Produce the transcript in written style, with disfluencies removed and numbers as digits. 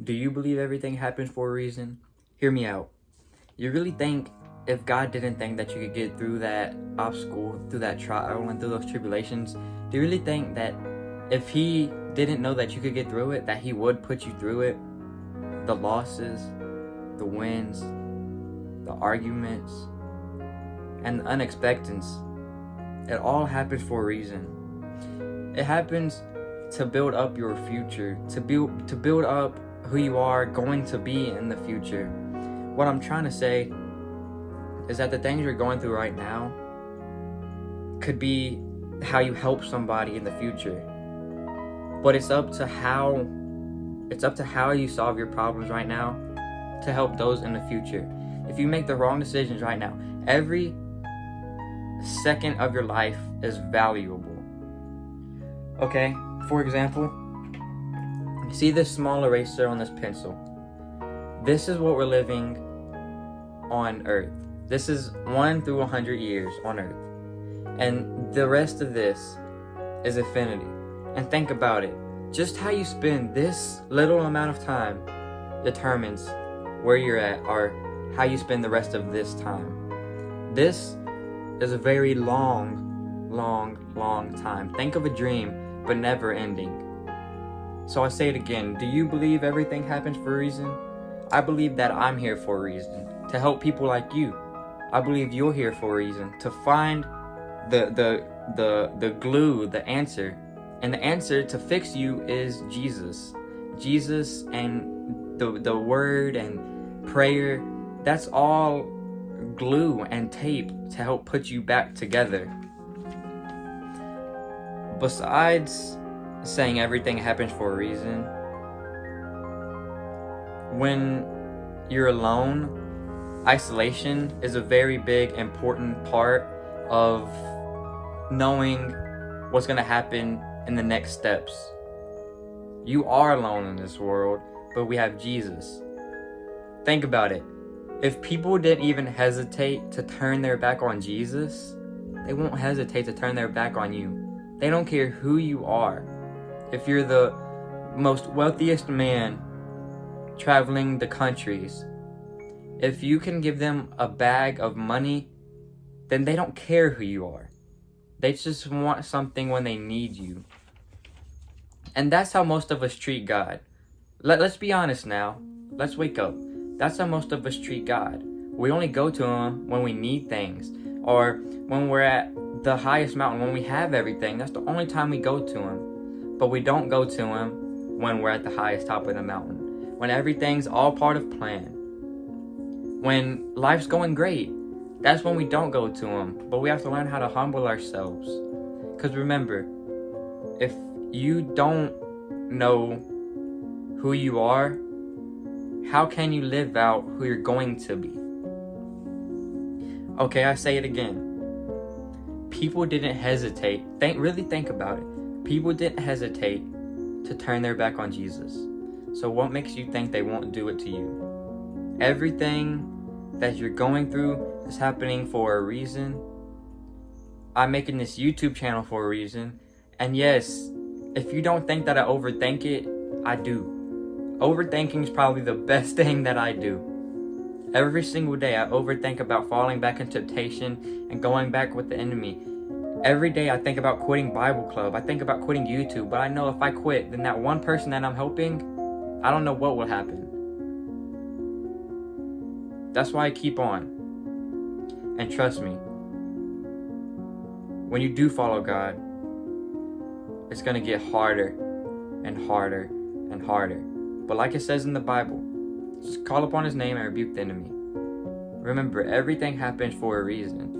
Do you believe everything happens for a reason? Hear me out. You really think if God didn't think that you could get through that obstacle, through that trial, and through those tribulations, do you really think that if He didn't know that you could get through it, that He would put you through it? The losses, the wins, the arguments, and the unexpecteds. It all happens for a reason. It happens to build up your future, to build up who you are going to be in the future. What I'm trying to say is that the things you're going through right now could be how you help somebody in the future. But it's up to how you solve your problems right now to help those in the future. If you make the wrong decisions right now, every second of your life is valuable. Okay, for example, see this small eraser on this pencil. This is what we're living on Earth. This is 1 through 100 years on Earth. And the rest of this is infinity. And think about it. Just how you spend this little amount of time determines where you're at, or how you spend the rest of this time. This is a very long time. Think of a dream, but never ending. So I say it again. Do you believe everything happens for a reason? I believe that I'm here for a reason, to help people like you. I believe you're here for a reason, to find the glue, the answer. And the answer to fix you is Jesus. Jesus and the word and prayer, that's all glue and tape to help put you back together. Besides saying everything happens for a reason, when you're alone, isolation is a very big, important part of knowing what's going to happen in the next steps. You are alone in this world, but we have Jesus. Think about it. If people didn't even hesitate to turn their back on Jesus, they won't hesitate to turn their back on you. They don't care who you are. If you're the most wealthiest man traveling the countries, if you can give them a bag of money, then they don't care who you are. They just want something when they need you. And that's how most of us treat God. Let's be honest now. Let's wake up. That's how most of us treat God. We only go to Him when we need things, or when we're at the highest mountain, when we have everything. That's the only time we go to Him. But we don't go to Him when we're at the highest top of the mountain, when everything's all part of plan, when life's going great. That's when we don't go to Him. But we have to learn how to humble ourselves. Because remember, if you don't know who you are, how can you live out who you're going to be? Okay, I say it again. People didn't hesitate. Really think about it. People didn't hesitate to turn their back on Jesus. So what makes you think they won't do it to you? Everything that you're going through is happening for a reason. I'm making this YouTube channel for a reason. And yes, if you don't think that I overthink it, I do. Overthinking is probably the best thing that I do. Every single day I overthink about falling back into temptation and going back with the enemy. Every day I think about quitting Bible Club. I think about quitting YouTube. But I know if I quit, then that one person that I'm helping, I don't know what will happen. That's why I keep on. And trust me, when you do follow God, it's going to get harder and harder and harder. But like it says in the Bible, just call upon His name and rebuke the enemy. Remember, everything happens for a reason.